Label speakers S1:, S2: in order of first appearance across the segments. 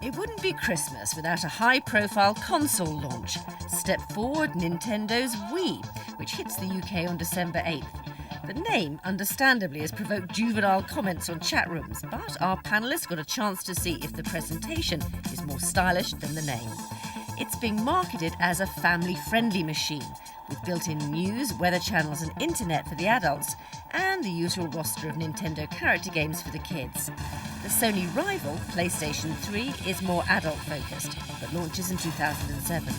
S1: It wouldn't be Christmas without a high-profile console launch. Step forward Nintendo's Wii, which hits the UK on December 8th. The name, understandably, has provoked juvenile comments on chat rooms, but our panellists got a chance to see if the presentation is more stylish than the name. It's being marketed as a family-friendly machine, with built-in news, weather channels and internet for the adults, and the usual roster of Nintendo character games for the kids. The Sony rival, PlayStation 3, is more adult-focused, but launches in 2007.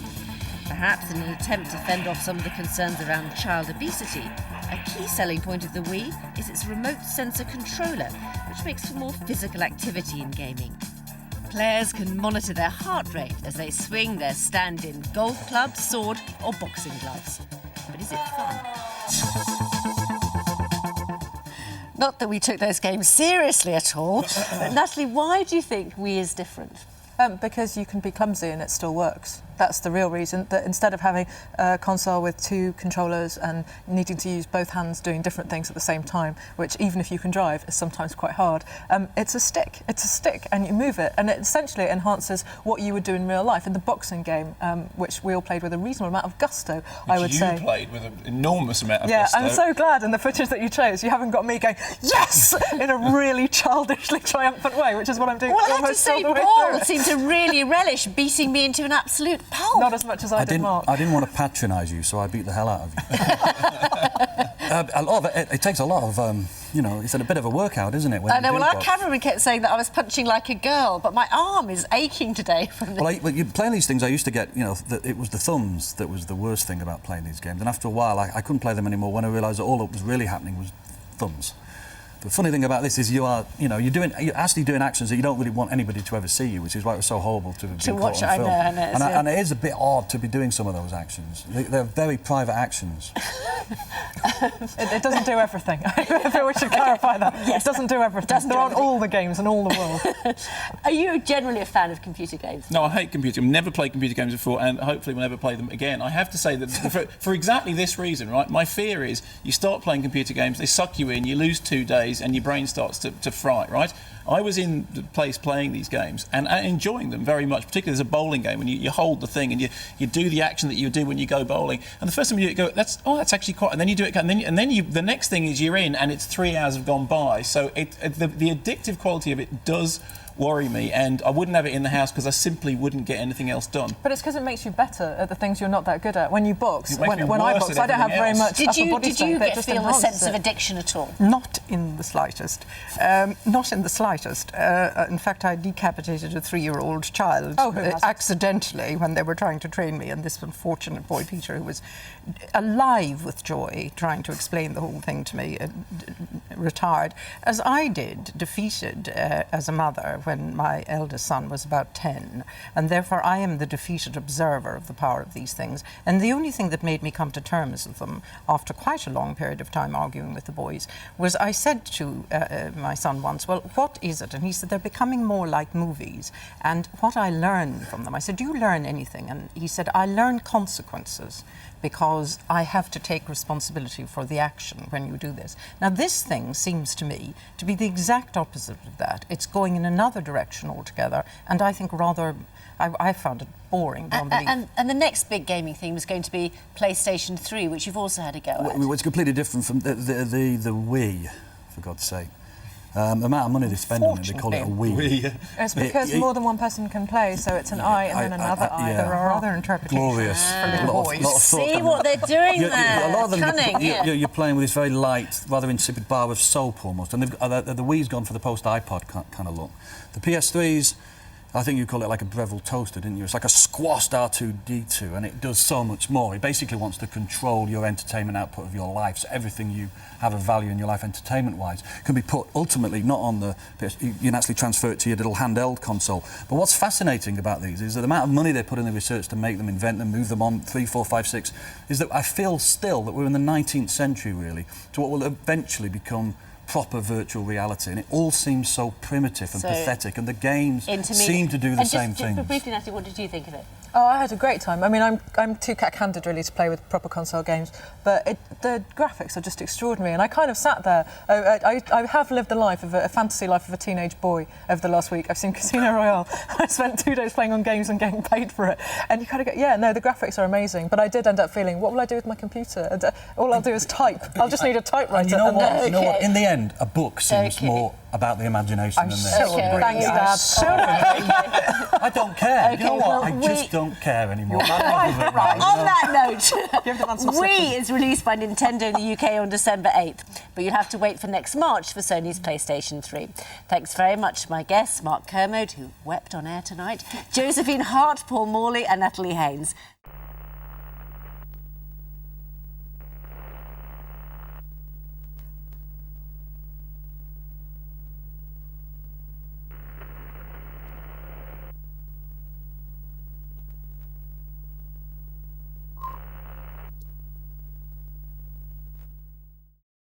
S1: Perhaps in an attempt to fend off some of the concerns around child obesity, a key selling point of the Wii is its remote sensor controller, which makes for more physical activity in gaming. Players can monitor their heart rate as they swing their stand-in golf club, sword or boxing gloves. But is it fun? Not that we took those games seriously at all. But Natalie, why do you think Wii is different?
S2: Because you can be clumsy and it still works. That's the real reason, that instead of having a console with two controllers and needing to use both hands doing different things at the same time, which even if you can drive is sometimes quite hard, it's a stick. It's a stick and you move it, and it essentially enhances what you would do in real life. In the boxing game, which we all played with a reasonable amount of gusto, I would say.
S3: You played with an enormous amount of gusto.
S2: Yeah, I'm so glad in the footage that you chose, you haven't got me going, yes, in a really childishly triumphant way, which is what I'm doing
S1: almost
S2: almost all the way
S1: Paul
S2: through it.
S1: seemed to really relish beating me into an absolute pulp.
S2: Not as much as I did Mark.
S4: I didn't want to patronise you, so I beat the hell out of you. A lot of it takes a lot of, it's a bit of a workout, isn't it?
S1: I know, well, our cameraman kept saying that I was punching like a girl, but my arm is aching today from this.
S4: Well, playing these things, I used to get, it was the thumbs that was the worst thing about playing these games. And after a while, I couldn't play them anymore when I realised that all that was really happening was thumbs. The funny thing about this is you're actually doing actions that you don't really want anybody to ever see you, which is why it was so horrible to be
S1: watch
S4: caught on film.
S1: And
S4: it is a bit odd to be doing some of those actions. They're very private actions.
S2: It doesn't do everything. I feel we should clarify that.
S1: Yes,
S2: it doesn't do everything. There aren't all the games in all the world.
S1: Are you generally a fan of computer games?
S3: No, I hate computer. I've never played computer games before, and hopefully we'll never play them again. I have to say that for exactly this reason, right? My fear is you start playing computer games, they suck you in, you lose 2 days, and your brain starts to fry, right? I was in the place playing these games and enjoying them very much. Particularly, there's a bowling game when you hold the thing and you do the action that you do when you go bowling. And the first time you do it, that's actually quite. And then you do it, and then the next thing is you're in, and it's 3 hours have gone by. So the addictive quality of it does worry me, and I wouldn't have it in the house because I simply wouldn't get anything else done.
S2: But it's because it makes you better at the things you're not that good at. When you box, when I box,
S3: at
S2: I don't have very much
S1: Did
S2: upper
S1: you
S2: body strength.
S1: feel the sense of addiction at all?
S5: Not in the slightest. Not in the slightest. In fact, I decapitated a 3-year-old child accidentally when they were trying to train me, and this unfortunate boy, Peter, who was alive with joy, trying to explain the whole thing to me, retired, as I did, defeated as a mother when my eldest son was about 10, and therefore I am the defeated observer of the power of these things. And the only thing that made me come to terms with them, after quite a long period of time arguing with the boys, was I said to my son once, well, what is it? And he said, they're becoming more like movies. And what I learned from them, I said, do you learn anything? And he said, I learn consequences, because I have to take responsibility for the action when you do this. Now, this thing seems to me to be the exact opposite of that. It's going in another direction altogether, and I think rather, I found it boring beyond belief.
S1: And the next big gaming thing was going to be PlayStation 3, which you've also had a go at.
S4: It's completely different from the Wii, for God's sake. The amount of money they spend on it, they call it a Wii.
S2: It's because more than one person can play, so it's an eye and then another eye.
S5: There are other interpretations.
S4: Glorious.
S5: For little boys.
S1: See what they're doing there.
S4: A lot of them,
S1: Cunning,
S4: you're playing with this very light, rather insipid bar of soap almost. And the Wii's gone for the post-iPod kind of look. The PS3's, I think you call it like a Breville toaster, didn't you? It's like a squashed R2-D2, and it does so much more. It basically wants to control your entertainment output of your life, so everything you have of value in your life entertainment-wise can be put ultimately not on the PS. You can actually transfer it to your little handheld console. But what's fascinating about these is that the amount of money they put in the research to make them, invent them, move them on 3, 4, 5, 6, is that I feel still that we're in the 19th century, really, to what will eventually become proper virtual reality, and it all seems so primitive and pathetic, and the games seem to do the same thing.
S1: Briefly, Natalie, what did you think of it?
S2: Oh, I had a great time. I mean, I'm too cack-handed really to play with proper console games, but the graphics are just extraordinary. And I kind of sat there. I have lived a fantasy life of a teenage boy over the last week. I've seen Casino Royale. I spent 2 days playing on games and getting paid for it. And you kind of go, yeah, no, the graphics are amazing. But I did end up feeling, what will I do with my computer? And, all I'll do is type. I'll just need a typewriter.
S4: And you know what? You know what? In the end, a book seems more about the imagination than this.
S2: Thanks, Dad.
S4: I don't care. You know what? I just don't care anymore.
S1: On that note, Wii is released by Nintendo in the UK on December 8th, but you'll have to wait for next March for Sony's PlayStation 3. Thanks very much to my guests, Mark Kermode, who wept on air tonight, Josephine Hart, Paul Morley and Natalie Haynes.